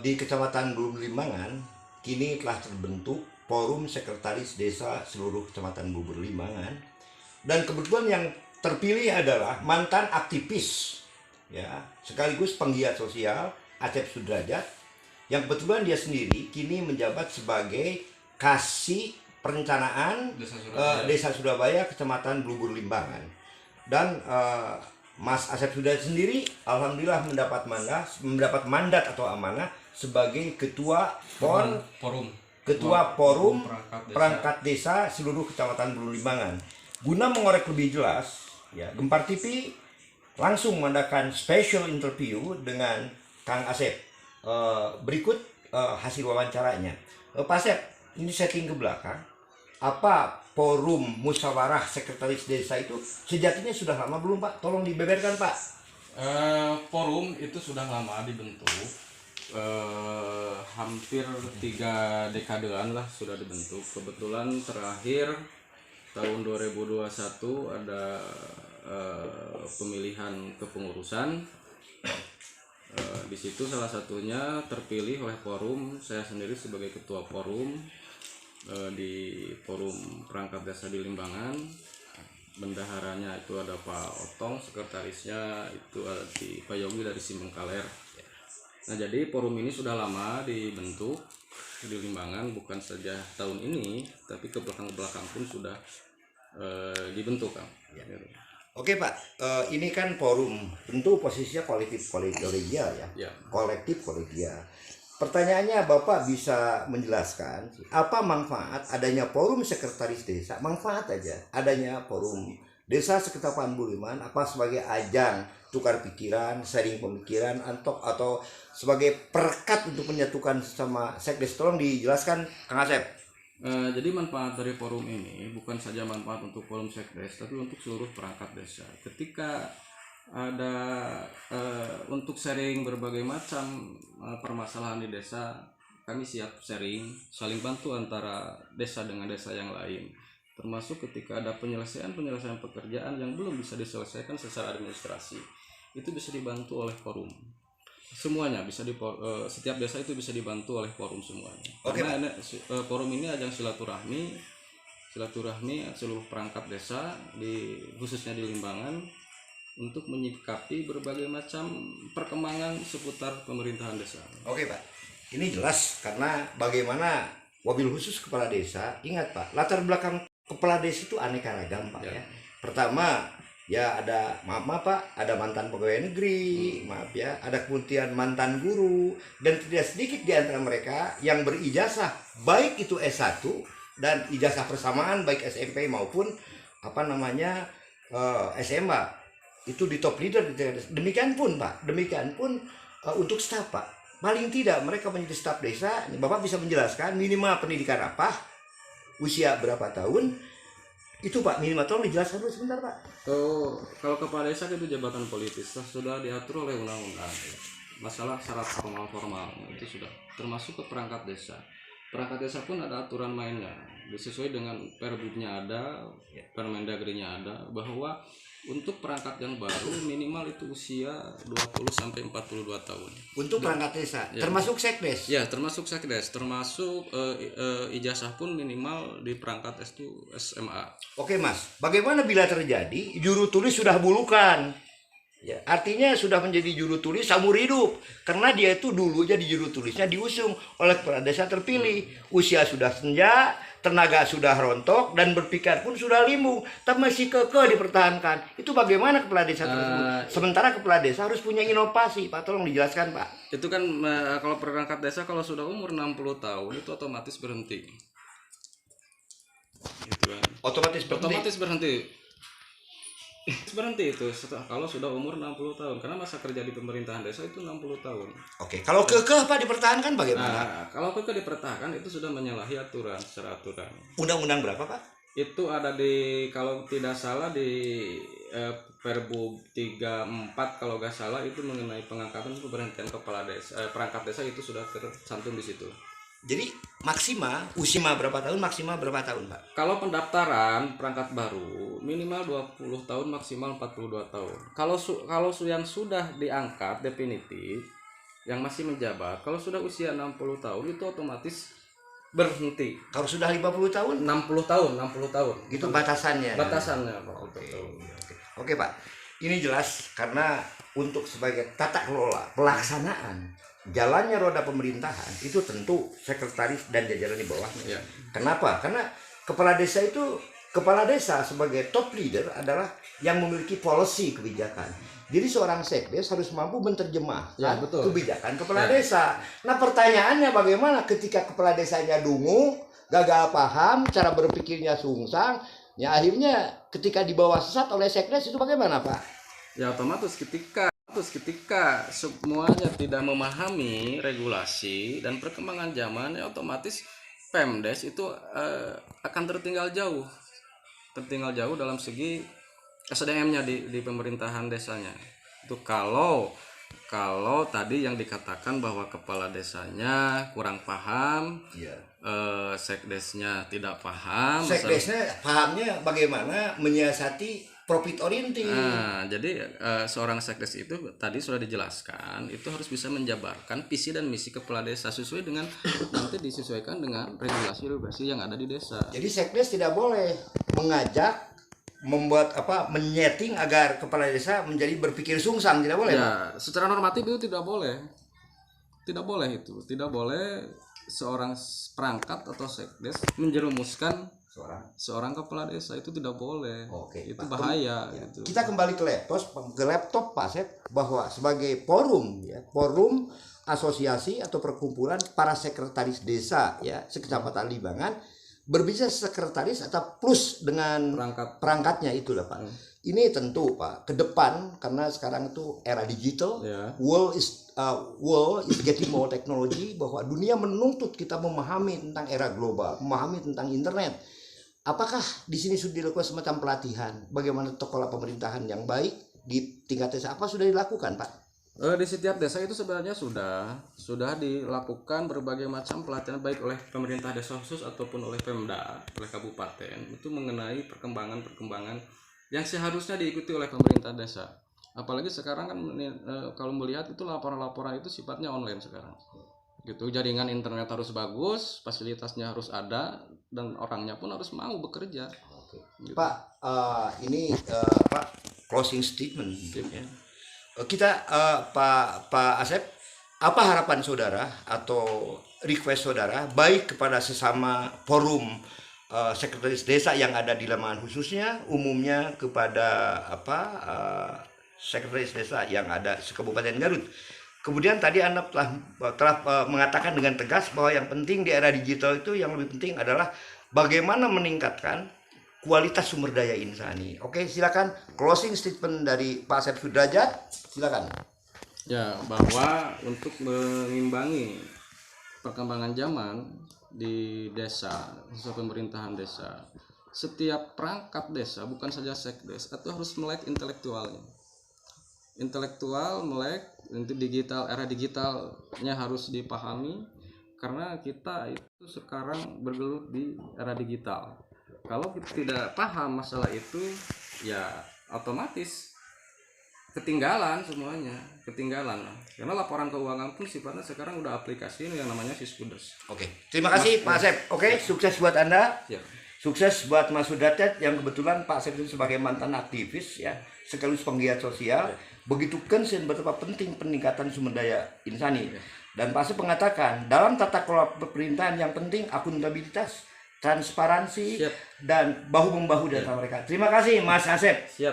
di Kecamatan Bulu Limbangan kini telah terbentuk Forum Sekretaris Desa seluruh Kecamatan Bubur Limbangan, dan kebetulan yang terpilih adalah mantan aktivis ya sekaligus penggiat sosial Asep Sudrajat, yang kebetulan dia sendiri kini menjabat sebagai Kasih Perencanaan Desa Surabaya Kecamatan Bubur Limbangan. Dan Mas Asep Sudrajat sendiri alhamdulillah mendapat mandat atau amanah sebagai ketua forum perangkat desa seluruh Kecamatan Bulu Limbangan. Guna mengorek lebih jelas, ya, Gempar TV langsung mengadakan special interview dengan Kang Asep. Berikut hasil wawancaranya. Pak Asep, ini setting ke belakang. Apa forum musyawarah sekretaris desa itu sejatinya sudah lama belum Pak? Tolong dibeberkan Pak. Forum itu sudah lama dibentuk. Hampir 3 dekadean lah sudah dibentuk. Kebetulan terakhir tahun 2021 ada pemilihan kepengurusan. Di situ salah satunya terpilih oleh forum, saya sendiri sebagai ketua forum di forum perangkat desa di Limbangan. Bendaharanya itu ada Pak Otong, sekretarisnya itu ada di Pak Yogi dari Simbengkaler. Nah, jadi forum ini sudah lama dibentuk di Limbangan, bukan saja tahun ini, tapi ke belakang pun sudah dibentuk, Kang. Ya. Oke Pak, ini kan forum, tentu posisinya kolektif kolegial ya, kolektif kolegial. Pertanyaannya, Bapak bisa menjelaskan apa manfaat adanya forum sekretaris desa? Manfaat aja adanya forum desa Sekecamatan Bulu Limbangan, apa sebagai ajang tukar pikiran, sharing pemikiran, atau sebagai perekat untuk menyatukan sama sekdes? Tolong dijelaskan Kang Asep. Jadi manfaat dari forum ini bukan saja manfaat untuk forum sekdes, tapi untuk seluruh perangkat desa. Ketika ada untuk sharing berbagai macam permasalahan di desa, kami siap sharing, saling bantu antara desa dengan desa yang lain. Termasuk ketika ada penyelesaian pekerjaan yang belum bisa diselesaikan secara administrasi, itu bisa dibantu oleh forum. Semuanya bisa setiap desa itu bisa dibantu oleh forum semuanya. Karena forum ini ajang silaturahmi seluruh perangkat desa khususnya di Limbangan untuk menyikapi berbagai macam perkembangan seputar pemerintahan desa. Oke Pak, ini jelas karena bagaimana wabil khusus kepala desa. Ingat Pak, latar belakang kepala desa itu aneka ragam Pak ya. Pertama ya ada maaf Pak, ada mantan pegawai negeri, maaf ya, ada kemudian mantan guru, dan tidak sedikit di antara mereka yang berijazah baik itu S1 dan ijazah persamaan baik SMP maupun SMA. Itu di top leader. Demikian pun Pak, untuk staf Pak, paling tidak mereka menjadi staf desa. Bapak bisa menjelaskan minimal pendidikan apa, usia berapa tahun, itu Pak minimal. Tolong dijelaskan dulu sebentar Pak. Kalau kepala desa itu jabatan politis, sudah diatur oleh undang-undang. Masalah syarat formal itu sudah termasuk ke perangkat desa. Perangkat desa pun ada aturan mainnya, sesuai dengan Perbubnya ada, Permendagrinya ada, bahwa untuk perangkat yang baru minimal itu usia 20 sampai 42 tahun. Untuk perangkat desa, ya. Termasuk sekdes. Ya, termasuk sekdes, termasuk ijazah pun minimal di perangkat itu SMA. Oke Mas, bagaimana bila terjadi juru tulis sudah bulukan? Ya, artinya sudah menjadi juru tulis seumur hidup, karena dia itu dulu jadi juru tulisnya diusung oleh kepala desa terpilih. Usia sudah senja, tenaga sudah rontok, dan berpikir pun sudah limbung, tapi masih kekeh dipertahankan. Itu bagaimana kepala desa tersebut? Sementara kepala desa harus punya inovasi. Pak, tolong dijelaskan Pak. Itu kan kalau perangkat desa kalau sudah umur 60 tahun itu otomatis berhenti. Gitu kan. Otomatis berhenti itu kalau sudah umur 60 tahun, karena masa kerja di pemerintahan desa itu 60 tahun. Oke, kalau kekeh Pak dipertahankan bagaimana? Kalau kekeh dipertahankan itu sudah menyalahi secara aturan. Undang-undang berapa Pak? Itu ada kalau tidak salah di Perbu 34 kalau nggak salah, itu mengenai pengangkatan pemberhentian kepala desa, perangkat desa itu sudah tercantum di situ. Jadi maksimal usia berapa tahun, maksimal berapa tahun Pak? Kalau pendaftaran perangkat baru minimal 20 tahun, maksimal 42 tahun. Kalau yang sudah diangkat definitif yang masih menjabat kalau sudah usia 60 tahun itu otomatis berhenti. Kalau sudah 50 tahun 60 tahun, 60 tahun. itu batasannya. Batasannya, Pak. Oke, Betul. oke Pak. Ini jelas karena untuk sebagai tata kelola pelaksanaan jalannya roda pemerintahan itu tentu sekretaris dan jajaran di bawahnya. Ya. Kenapa? Karena kepala desa sebagai top leader adalah yang memiliki policy kebijakan. Jadi seorang sekdes harus mampu menerjemahkan Ya, betul. kebijakan kepala Ya. desa. Nah pertanyaannya bagaimana ketika kepala desanya dungu, gagal paham, cara berpikirnya sungsang, ya akhirnya ketika dibawa sesat oleh sekdes itu bagaimana Pak? Ya otomatis ketika semuanya tidak memahami regulasi dan perkembangan zaman, ya otomatis Pemdes itu akan tertinggal jauh dalam segi SDM-nya di pemerintahan desanya. Itu kalau tadi yang dikatakan bahwa kepala desanya kurang paham, Iya. sekdesnya tidak paham, Sekdesnya pahamnya bagaimana menyiasati profit oriented. nah, jadi seorang sekdes itu tadi sudah dijelaskan itu harus bisa menjabarkan visi dan misi kepala desa sesuai dengan nanti disesuaikan dengan regulasi yang ada di desa. Jadi sekdes tidak boleh mengajak menyeting agar kepala desa menjadi berpikir sungsang, tidak boleh Pak? Ya, secara normatif itu tidak boleh seorang perangkat atau sekdes menjerumuskan seorang kepala desa, itu tidak boleh. Oke, itu Pak. bahaya Ya. gitu. Kita kembali ke laptop Pak Sep, bahwa sebagai forum asosiasi atau perkumpulan para sekretaris desa ya sekecamatan Limbangan, berbicara sekretaris atau plus dengan perangkatnya itulah Pak. Ini tentu Pak ke depan karena sekarang itu era digital, Ya. world is getting more technology, bahwa dunia menuntut kita memahami tentang era global, memahami tentang internet. Apakah di sini sudah dilakukan semacam pelatihan bagaimana kelola pemerintahan yang baik di tingkat desa? Apa sudah dilakukan Pak? Di setiap desa itu sebenarnya sudah dilakukan berbagai macam pelatihan baik oleh pemerintah desa khusus ataupun oleh Pemda, oleh kabupaten, itu mengenai perkembangan yang seharusnya diikuti oleh pemerintah desa. Apalagi sekarang kan kalau melihat itu laporan-laporan itu sifatnya online sekarang. Gitu, jaringan internet harus bagus, fasilitasnya harus ada, dan orangnya pun harus mau bekerja. Gitu. Pak, ini Pak closing statement. Ya. Kita Pak Asep, apa harapan saudara atau request saudara baik kepada sesama forum sekretaris desa yang ada di Limbangan khususnya, umumnya kepada sekretaris desa yang ada di Kabupaten Garut. Kemudian tadi Anda telah mengatakan dengan tegas bahwa yang penting di era digital itu yang lebih penting adalah bagaimana meningkatkan kualitas sumber daya insani. Oke, silakan closing statement dari Pak Asep Sudrajat, silakan. Ya, bahwa untuk mengimbangi perkembangan zaman di desa, sesuai pemerintahan desa, setiap perangkat desa, bukan saja sekdes, itu harus melek intelektualnya. Melek untuk era digitalnya harus dipahami, karena kita itu sekarang bergelut di era digital. Kalau kita tidak paham masalah itu, ya otomatis ketinggalan semuanya, karena laporan keuangan pun sifatnya sekarang udah aplikasi yang namanya Siskudes. Oke, terima kasih Pak Asep. Oke, sukses buat Anda. Ya. Sukses buat Mas Sudrajat yang kebetulan Pak Asep itu sebagai mantan aktivis ya, sekaligus penggiat sosial. Begitu concern betapa penting peningkatan sumber daya insani. Dan Pak Asep mengatakan dalam tata kelola pemerintahan yang penting akuntabilitas, transparansi, dan bahu membahu data mereka. Terima kasih Mas Asep. Siap.